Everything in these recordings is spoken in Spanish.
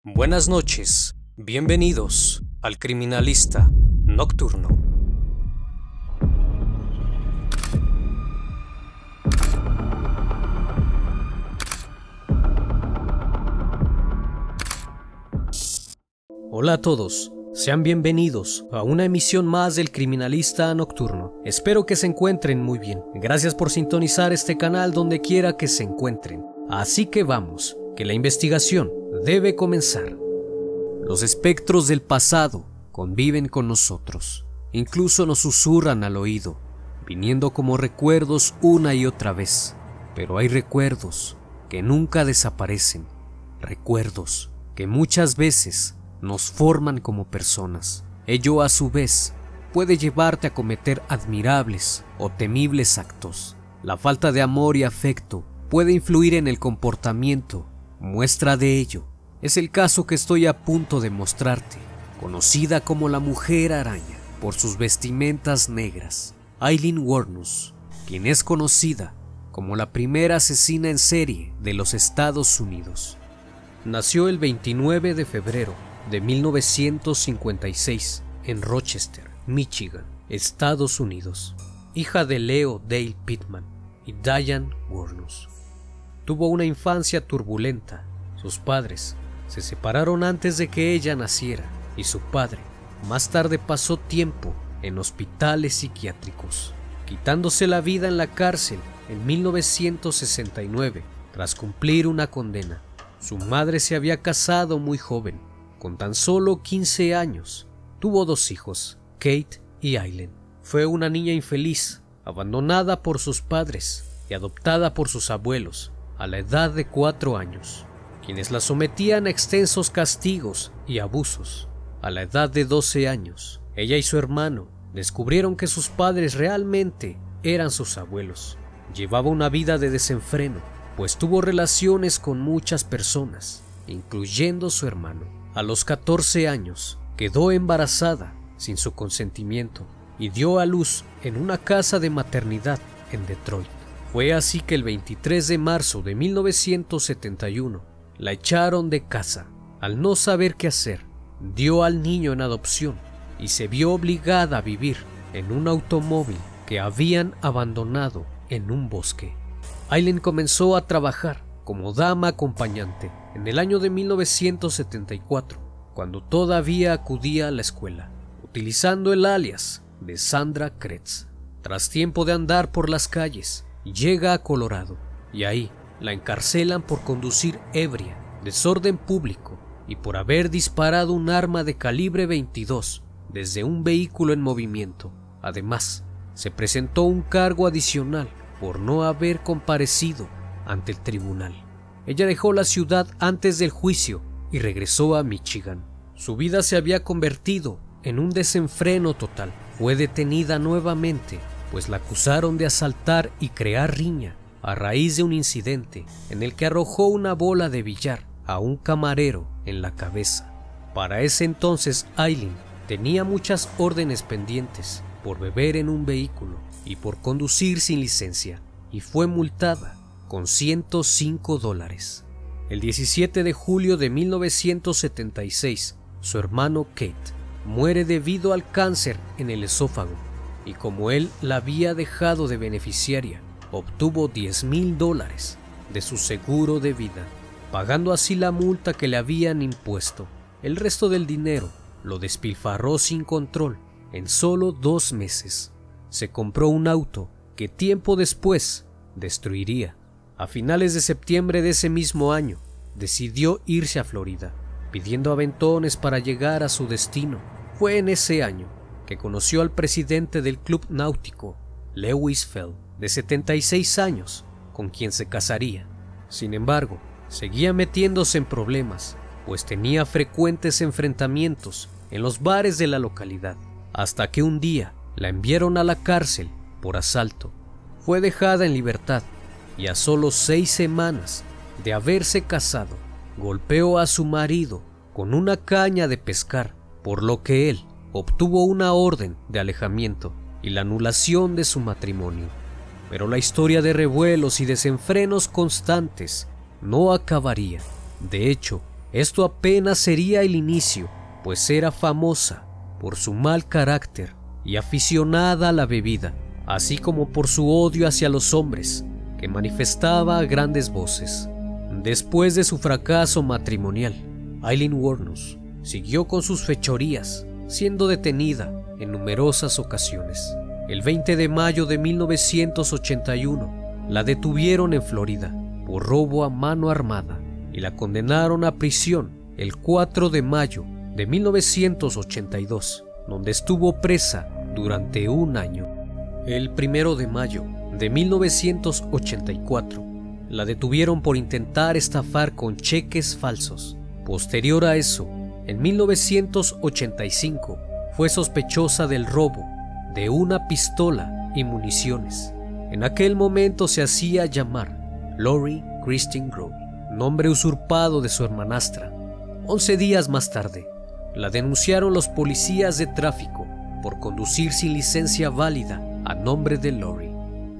Buenas noches, bienvenidos al Criminalista Nocturno. Hola a todos, sean bienvenidos a una emisión más del Criminalista Nocturno. Espero que se encuentren muy bien. Gracias por sintonizar este canal donde quiera que se encuentren. Así que vamos, que la investigación debe comenzar. Los espectros del pasado conviven con nosotros. Incluso nos susurran al oído, viniendo como recuerdos una y otra vez. Pero hay recuerdos que nunca desaparecen. Recuerdos que muchas veces nos forman como personas. Ello a su vez puede llevarte a cometer admirables o temibles actos. La falta de amor y afecto puede influir en el comportamiento. Muestra de ello es el caso que estoy a punto de mostrarte, conocida como la Mujer Araña por sus vestimentas negras. Aileen Wuornos, quien es conocida como la primera asesina en serie de los Estados Unidos. Nació el 29 de febrero de 1956 en Rochester, Michigan, Estados Unidos, hija de Leo Dale Pittman y Diane Wuornos. Tuvo una infancia turbulenta. Sus padres se separaron antes de que ella naciera y su padre más tarde pasó tiempo en hospitales psiquiátricos, quitándose la vida en la cárcel en 1969 tras cumplir una condena. Su madre se había casado muy joven, con tan solo 15 años. Tuvo dos hijos, Kate y Aileen. Fue una niña infeliz, abandonada por sus padres y adoptada por sus abuelos a la edad de 4 años, quienes la sometían a extensos castigos y abusos. A la edad de 12 años, ella y su hermano descubrieron que sus padres realmente eran sus abuelos. Llevaba una vida de desenfreno, pues tuvo relaciones con muchas personas, incluyendo su hermano. A los 14 años, quedó embarazada sin su consentimiento y dio a luz en una casa de maternidad en Detroit. Fue así que el 23 de marzo de 1971 la echaron de casa. Al no saber qué hacer, dio al niño en adopción y se vio obligada a vivir en un automóvil que habían abandonado en un bosque. Aileen comenzó a trabajar como dama acompañante en el año de 1974, cuando todavía acudía a la escuela, utilizando el alias de Sandra Kretz. Tras tiempo de andar por las calles, llega a Colorado y ahí la encarcelan por conducir ebria, desorden público y por haber disparado un arma de calibre 22 desde un vehículo en movimiento. Además, se presentó un cargo adicional por no haber comparecido ante el tribunal. Ella dejó la ciudad antes del juicio y regresó a Michigan. Su vida se había convertido en un desenfreno total. Fue detenida nuevamente, pues la acusaron de asaltar y crear riña a raíz de un incidente en el que arrojó una bola de billar a un camarero en la cabeza. Para ese entonces, Aileen tenía muchas órdenes pendientes por beber en un vehículo y por conducir sin licencia, y fue multada con $105. El 17 de julio de 1976, su hermano Kate muere debido al cáncer en el esófago, y como él la había dejado de beneficiaria, obtuvo $10,000 de su seguro de vida, pagando así la multa que le habían impuesto. El resto del dinero lo despilfarró sin control. En solo 2 meses se compró un auto que tiempo después destruiría. A finales de septiembre de ese mismo año, decidió irse a Florida, pidiendo aventones para llegar a su destino. Fue en ese año que conoció al presidente del club náutico, Lewis Feld, de 76 años, con quien se casaría. Sin embargo, seguía metiéndose en problemas, pues tenía frecuentes enfrentamientos en los bares de la localidad, hasta que un día la enviaron a la cárcel por asalto. Fue dejada en libertad y a solo 6 semanas de haberse casado, golpeó a su marido con una caña de pescar, por lo que él obtuvo una orden de alejamiento y la anulación de su matrimonio. Pero la historia de revuelos y desenfrenos constantes no acabaría. De hecho, Esto apenas sería el inicio, pues era famosa por su mal carácter y aficionada a la bebida, así como por su odio hacia los hombres, que manifestaba a grandes voces. Después de su fracaso matrimonial, Aileen Wuornos siguió con sus fechorías, siendo detenida en numerosas ocasiones. El 20 de mayo de 1981 la detuvieron en Florida por robo a mano armada y la condenaron a prisión el 4 de mayo de 1982, donde estuvo presa durante un año. El 1 de mayo de 1984 la detuvieron por intentar estafar con cheques falsos. Posterior a eso, en 1985 fue sospechosa del robo de una pistola y municiones. En aquel momento se hacía llamar Lori Christine Grobe, nombre usurpado de su hermanastra. 11 días más tarde, la denunciaron los policías de tráfico por conducir sin licencia válida a nombre de Lori.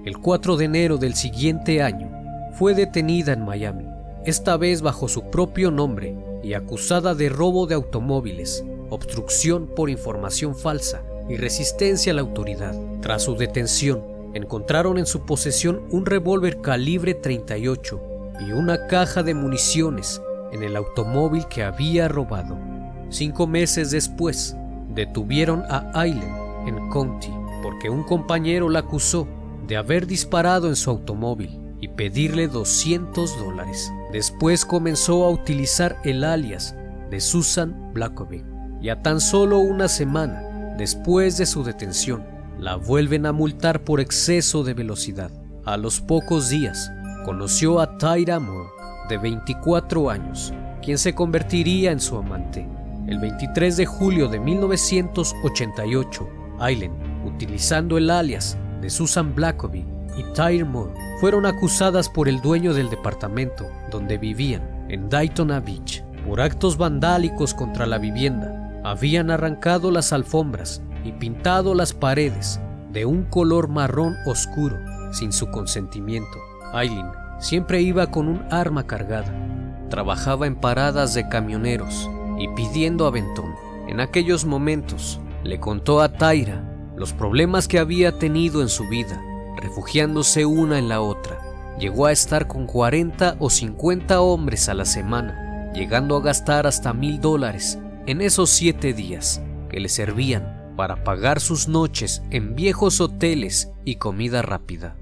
El 4 de enero del siguiente año, fue detenida en Miami, esta vez bajo su propio nombre y acusada de robo de automóviles, obstrucción por información falsa y resistencia a la autoridad. Tras su detención, encontraron en su posesión un revólver calibre .38 y una caja de municiones en el automóvil que había robado. 5 meses después, detuvieron a Aileen en County porque un compañero la acusó de haber disparado en su automóvil y pedirle $200. Después comenzó a utilizar el alias de Susan Blackovic, y a tan solo una semana después de su detención, la vuelven a multar por exceso de velocidad. A los pocos días, conoció a Tyra Moore, de 24 años, quien se convertiría en su amante. El 23 de julio de 1988, Aileen, utilizando el alias de Susan Blackovic y Tyra Moore, fueron acusadas por el dueño del departamento donde vivían, en Daytona Beach, por actos vandálicos contra la vivienda. Habían arrancado las alfombras y pintado las paredes de un color marrón oscuro sin su consentimiento. Aileen siempre iba con un arma cargada. Trabajaba en paradas de camioneros y pidiendo aventón. En aquellos momentos le contó a Tyra los problemas que había tenido en su vida, refugiándose una en la otra. Llegó a estar con 40 o 50 hombres a la semana, llegando a gastar hasta $1,000 en esos 7 días que le servían para pagar sus noches en viejos hoteles y comida rápida.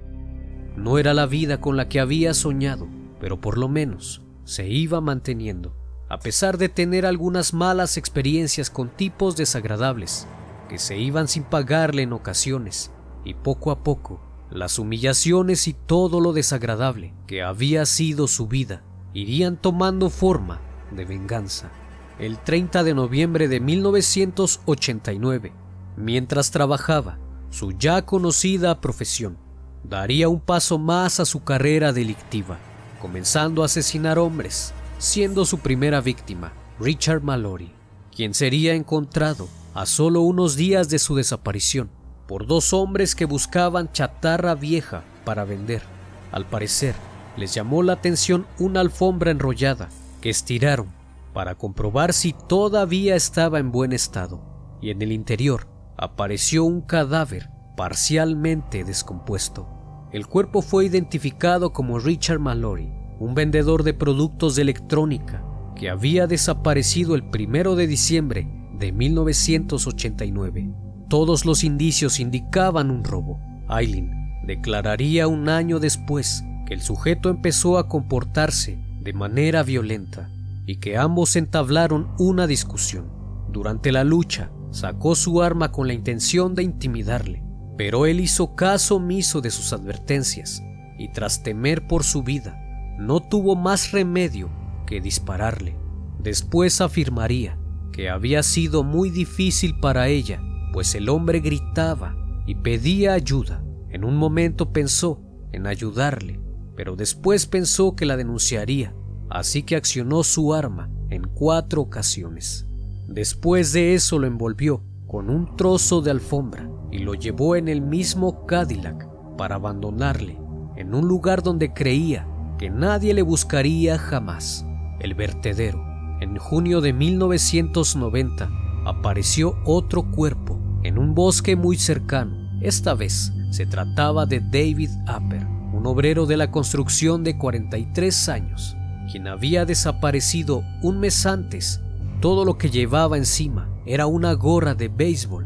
No era la vida con la que había soñado, pero por lo menos se iba manteniendo, a pesar de tener algunas malas experiencias con tipos desagradables que se iban sin pagarle en ocasiones, y poco a poco las humillaciones y todo lo desagradable que había sido su vida irían tomando forma de venganza. El 30 de noviembre de 1989, mientras trabajaba su ya conocida profesión, daría un paso más a su carrera delictiva, comenzando a asesinar hombres, siendo su primera víctima Richard Mallory, quien sería encontrado a solo unos días de su desaparición por 2 hombres que buscaban chatarra vieja para vender. Al parecer, les llamó la atención una alfombra enrollada que estiraron para comprobar si todavía estaba en buen estado, y en el interior apareció un cadáver parcialmente descompuesto. El cuerpo fue identificado como Richard Mallory, un vendedor de productos de electrónica que había desaparecido el 1 de diciembre de 1989. Todos los indicios indicaban un robo. Aileen declararía un año después que el sujeto empezó a comportarse de manera violenta y que ambos entablaron una discusión. Durante la lucha, sacó su arma con la intención de intimidarle, pero él hizo caso omiso de sus advertencias y tras temer por su vida, no tuvo más remedio que dispararle. Después afirmaría que había sido muy difícil para ella, pues el hombre gritaba y pedía ayuda. En un momento pensó en ayudarle, pero después pensó que la denunciaría, así que accionó su arma en 4 ocasiones. Después de eso lo envolvió con un trozo de alfombra y lo llevó en el mismo Cadillac para abandonarle en un lugar donde creía que nadie le buscaría jamás, el vertedero En junio de 1990 apareció otro cuerpo en un bosque muy cercano. Esta vez se trataba de David Apper, un obrero de la construcción de 43 años, quien había desaparecido un mes antes. Todo lo que llevaba encima era una gorra de béisbol.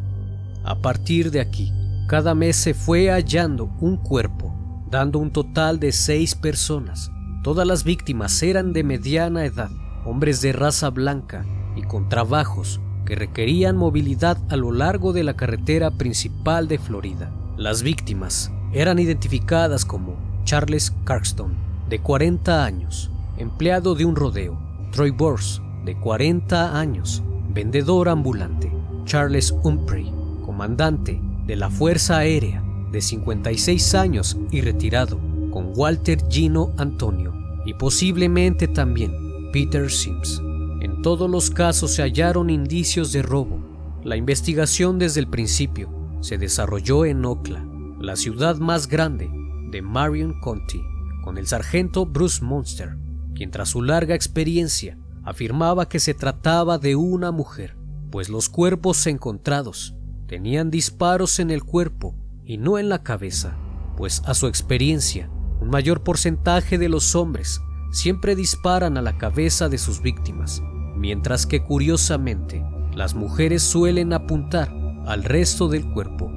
A partir de aquí, cada mes se fue hallando un cuerpo, dando un total de 6 personas. Todas las víctimas eran de mediana edad, hombres de raza blanca y con trabajos que requerían movilidad a lo largo de la carretera principal de Florida. Las víctimas eran identificadas como Charles Clarkston, de 40 años, empleado de un rodeo; Troy Bors, de 40 años, vendedor ambulante; Charles Humphrey, comandante de la Fuerza Aérea, de 56 años y retirado, con Walter Gino Antonio, y posiblemente también Peter Sims. En todos los casos se hallaron indicios de robo. La investigación desde el principio se desarrolló en Ocla, la ciudad más grande de Marion County, con el sargento Bruce Munster, quien tras su larga experiencia afirmaba que se trataba de una mujer, pues los cuerpos encontrados tenían disparos en el cuerpo y no en la cabeza, pues a su experiencia, un mayor porcentaje de los hombres siempre disparan a la cabeza de sus víctimas, mientras que curiosamente las mujeres suelen apuntar al resto del cuerpo,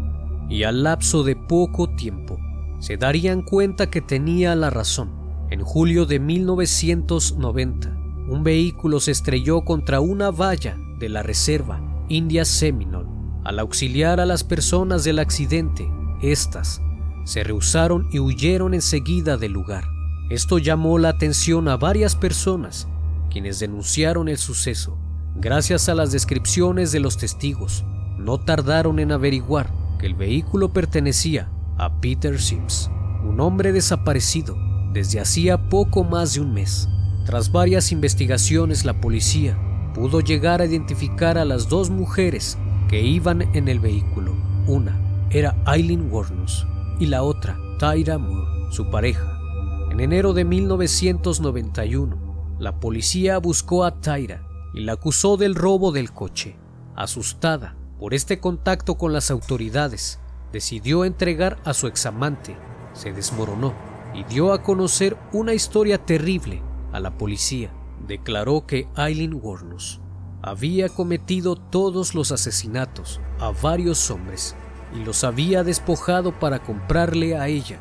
y al lapso de poco tiempo se darían cuenta que tenía la razón. En julio de 1990, un vehículo se estrelló contra una valla de la reserva India Seminole. Al auxiliar a las personas del accidente, estas se rehusaron y huyeron enseguida del lugar. Esto llamó la atención a varias personas, quienes denunciaron el suceso. Gracias a las descripciones de los testigos, no tardaron en averiguar que el vehículo pertenecía a Peter Sims, un hombre desaparecido desde hacía poco más de un mes. Tras varias investigaciones, la policía pudo llegar a identificar a las 2 mujeres que iban en el vehículo. Una era Aileen Wuornos y la otra Tyra Moore, su pareja. En enero de 1991, la policía buscó a Tyra y la acusó del robo del coche. Asustada por este contacto con las autoridades, decidió entregar a su examante. Se desmoronó y dio a conocer una historia terrible a la policía. Declaró que Aileen Wuornos había cometido todos los asesinatos a varios hombres y los había despojado para comprarle a ella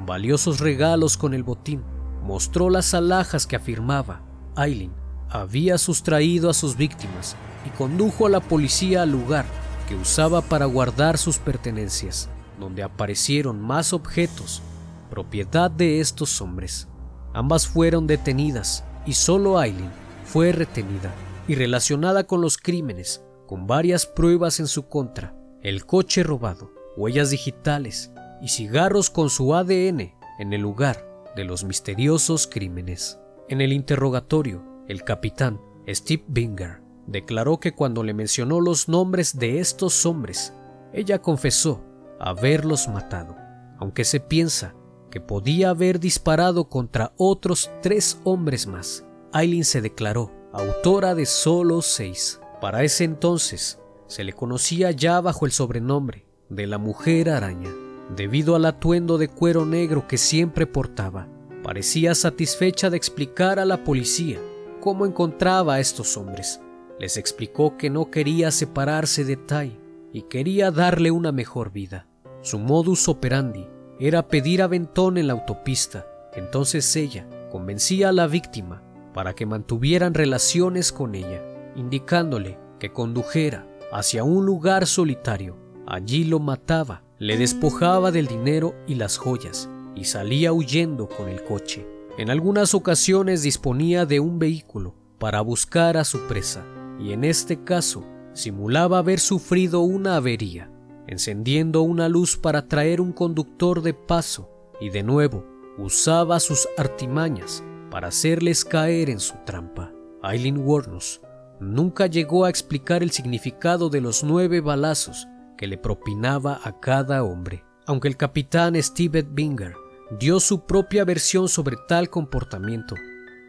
valiosos regalos con el botín. Mostró las alhajas que afirmaba Aileen había sustraído a sus víctimas y condujo a la policía al lugar que usaba para guardar sus pertenencias, donde aparecieron más objetos propiedad de estos hombres. Ambas fueron detenidas y solo Aileen fue retenida y relacionada con los crímenes, con varias pruebas en su contra: el coche robado, huellas digitales y cigarros con su ADN en el lugar de los misteriosos crímenes. En el interrogatorio, el capitán Steve Binger declaró que cuando le mencionó los nombres de estos hombres, ella confesó haberlos matado, aunque se piensa que podía haber disparado contra otros 3 hombres más. Aileen se declaró autora de solo 6. Para ese entonces se le conocía ya bajo el sobrenombre de la Mujer Araña, debido al atuendo de cuero negro que siempre portaba. Parecía satisfecha de explicar a la policía cómo encontraba a estos hombres. Les explicó que no quería separarse de Ty y quería darle una mejor vida. Su modus operandi era pedir aventón en la autopista. Entonces ella convencía a la víctima para que mantuvieran relaciones con ella, indicándole que condujera hacia un lugar solitario. Allí lo mataba, le despojaba del dinero y las joyas y salía huyendo con el coche. En algunas ocasiones disponía de un vehículo para buscar a su presa, y en este caso simulaba haber sufrido una avería, encendiendo una luz para traer un conductor de paso, y de nuevo usaba sus artimañas para hacerles caer en su trampa. Aileen Wuornos nunca llegó a explicar el significado de los 9 balazos que le propinaba a cada hombre, aunque el capitán Steve Binger dio su propia versión sobre tal comportamiento.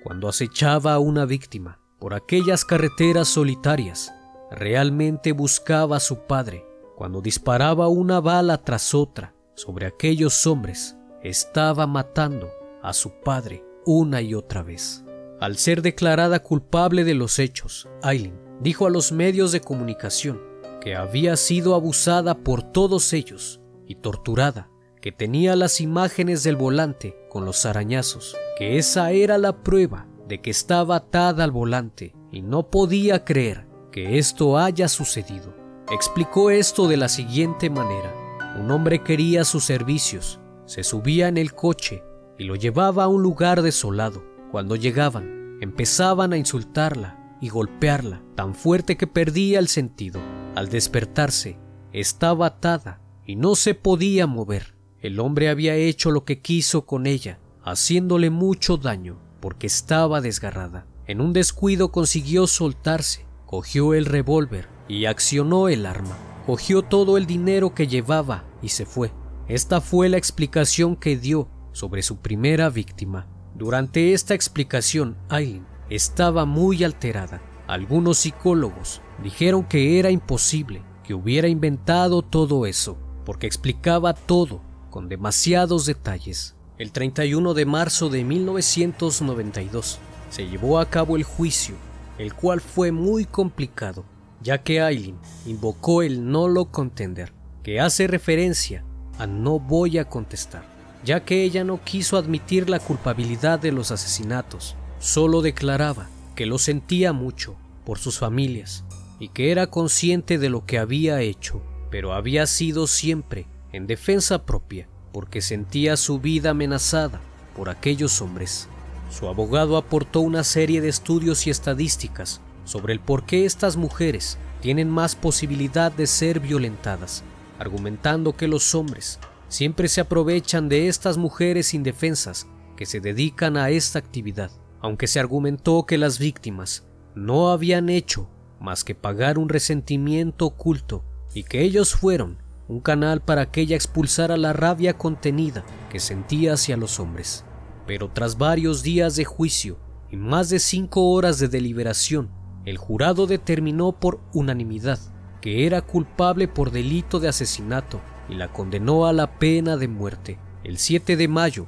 Cuando acechaba a una víctima, por aquellas carreteras solitarias. Realmente buscaba a su padre. Cuando disparaba una bala tras otra sobre aquellos hombres, estaba matando a su padre una y otra vez. Al ser declarada culpable de los hechos, Aileen dijo a los medios de comunicación que había sido abusada por todos ellos y torturada, que tenía las imágenes del volante con los arañazos, que esa era la prueba de que estaba atada al volante y no podía creer que esto haya sucedido. Explicó esto de la siguiente manera: un hombre quería sus servicios, se subía en el coche y lo llevaba a un lugar desolado. Cuando llegaban, empezaban a insultarla y golpearla tan fuerte que perdía el sentido. Al despertarse, estaba atada y no se podía mover. El hombre había hecho lo que quiso con ella, haciéndole mucho daño porque estaba desgarrada. En un descuido consiguió soltarse, cogió el revólver y accionó el arma. Cogió todo el dinero que llevaba y se fue. Esta fue la explicación que dio sobre su primera víctima. Durante esta explicación, Aileen estaba muy alterada. Algunos psicólogos dijeron que era imposible que hubiera inventado todo eso, porque explicaba todo con demasiados detalles. El 31 de marzo de 1992 se llevó a cabo el juicio, el cual fue muy complicado, ya que Aileen invocó el nolo contender, que hace referencia a no voy a contestar, ya que ella no quiso admitir la culpabilidad de los asesinatos. Solo declaraba que lo sentía mucho por sus familias y que era consciente de lo que había hecho, pero había sido siempre en defensa propia porque sentía su vida amenazada por aquellos hombres. Su abogado aportó una serie de estudios y estadísticas sobre el por qué estas mujeres tienen más posibilidad de ser violentadas, argumentando que los hombres siempre se aprovechan de estas mujeres indefensas que se dedican a esta actividad, aunque se argumentó que las víctimas no habían hecho más que pagar un resentimiento oculto y que ellos fueron un canal para que ella expulsara la rabia contenida que sentía hacia los hombres. Pero tras varios días de juicio y más de 5 horas de deliberación, el jurado determinó por unanimidad que era culpable por delito de asesinato y la condenó a la pena de muerte. El 7 de mayo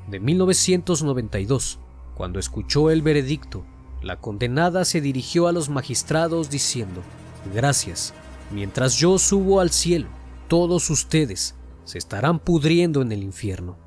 de 1992, cuando escuchó el veredicto, la condenada se dirigió a los magistrados diciendo: «Gracias, mientras yo subo al cielo, todos ustedes se estarán pudriendo en el infierno.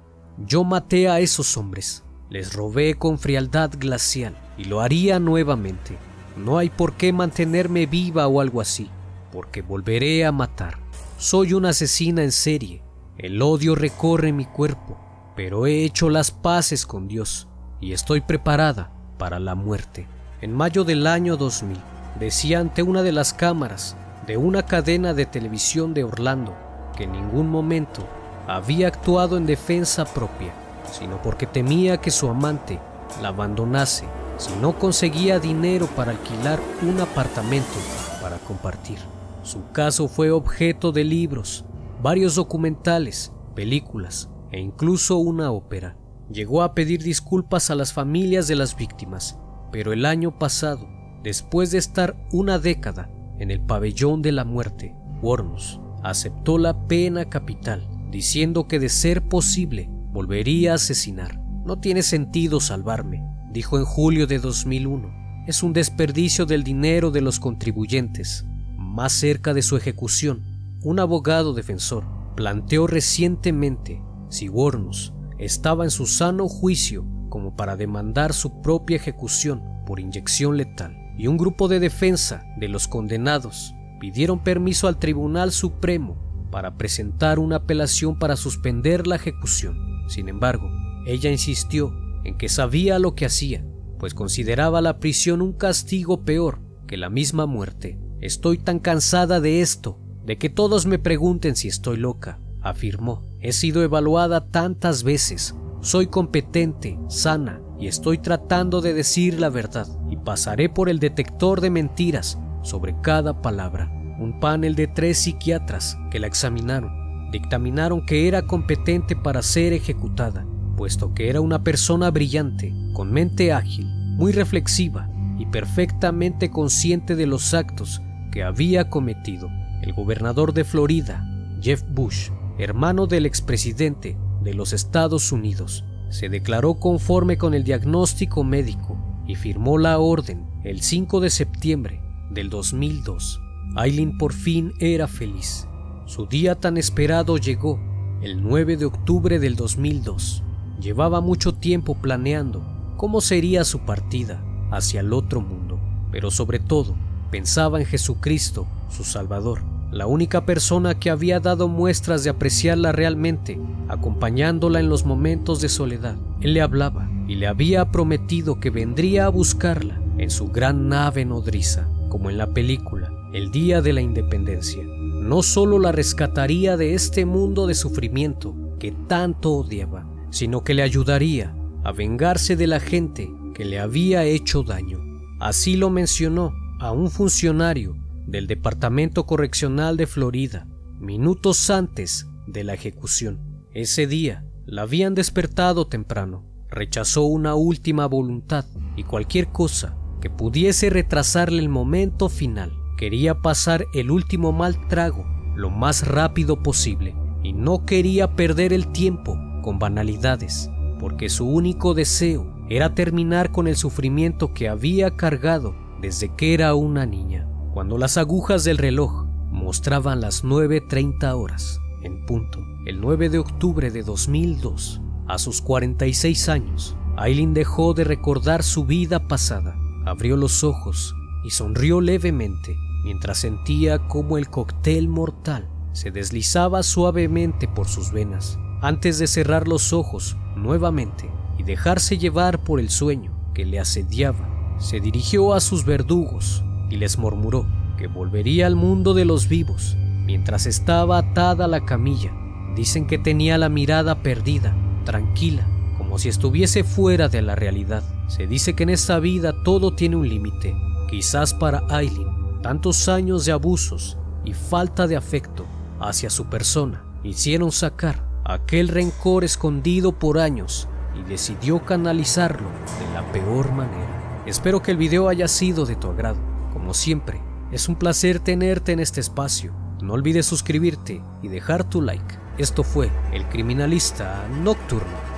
Yo maté a esos hombres, les robé con frialdad glacial y lo haría nuevamente. No hay por qué mantenerme viva o algo así, porque volveré a matar. Soy una asesina en serie, el odio recorre mi cuerpo, pero he hecho las paces con Dios y estoy preparada para la muerte». En mayo del año 2000, decía ante una de las cámaras de una cadena de televisión de Orlando que en ningún momento había actuado en defensa propia, sino porque temía que su amante la abandonase si no conseguía dinero para alquilar un apartamento para compartir. Su caso fue objeto de libros, varios documentales, películas e incluso una ópera. Llegó a pedir disculpas a las familias de las víctimas, pero el año pasado, después de estar una década en el pabellón de la muerte, Wuornos aceptó la pena capital, diciendo que de ser posible volvería a asesinar. «No tiene sentido salvarme», dijo en julio de 2001. «Es un desperdicio del dinero de los contribuyentes». Más cerca de su ejecución, un abogado defensor planteó recientemente si Wuornos estaba en su sano juicio como para demandar su propia ejecución por inyección letal, y un grupo de defensa de los condenados pidieron permiso al Tribunal Supremo para presentar una apelación para suspender la ejecución. Sin embargo, ella insistió en que sabía lo que hacía, pues consideraba la prisión un castigo peor que la misma muerte. «Estoy tan cansada de esto, de que todos me pregunten si estoy loca», afirmó. «He sido evaluada tantas veces, soy competente, sana y estoy tratando de decir la verdad y pasaré por el detector de mentiras sobre cada palabra». Un panel de 3 psiquiatras que la examinaron dictaminaron que era competente para ser ejecutada, puesto que era una persona brillante, con mente ágil, muy reflexiva y perfectamente consciente de los actos que había cometido. El gobernador de Florida, Jeb Bush, hermano del expresidente de los Estados Unidos, se declaró conforme con el diagnóstico médico y firmó la orden el 5 de septiembre del 2002. Aileen por fin era feliz. Su día tan esperado llegó el 9 de octubre del 2002. Llevaba mucho tiempo planeando cómo sería su partida hacia el otro mundo, pero sobre todo pensaba en Jesucristo, su Salvador, la única persona que había dado muestras de apreciarla realmente, acompañándola en los momentos de soledad. Él le hablaba y le había prometido que vendría a buscarla en su gran nave nodriza, como en la película El Día de la Independencia. No solo la rescataría de este mundo de sufrimiento que tanto odiaba, sino que le ayudaría a vengarse de la gente que le había hecho daño. Así lo mencionó a un funcionario del Departamento Correccional de Florida, minutos antes de la ejecución. Ese día la habían despertado temprano, rechazó una última voluntad y cualquier cosa que pudiese retrasarle el momento final. Quería pasar el último mal trago lo más rápido posible y no quería perder el tiempo con banalidades, porque su único deseo era terminar con el sufrimiento que había cargado desde que era una niña. Cuando las agujas del reloj mostraban las 9:30 horas en punto, el 9 de octubre de 2002, a sus 46 años, Aileen dejó de recordar su vida pasada, abrió los ojos y sonrió levemente mientras sentía cómo el cóctel mortal se deslizaba suavemente por sus venas. Antes de cerrar los ojos nuevamente y dejarse llevar por el sueño que le asediaba, se dirigió a sus verdugos y les murmuró que volvería al mundo de los vivos mientras estaba atada a la camilla. Dicen que tenía la mirada perdida, tranquila, como si estuviese fuera de la realidad. Se dice que en esta vida todo tiene un límite. Quizás para Aileen, tantos años de abusos y falta de afecto hacia su persona hicieron sacar aquel rencor escondido por años y decidió canalizarlo de la peor manera. Espero que el video haya sido de tu agrado. Como siempre, es un placer tenerte en este espacio. No olvides suscribirte y dejar tu like. Esto fue El Criminalista Nocturno.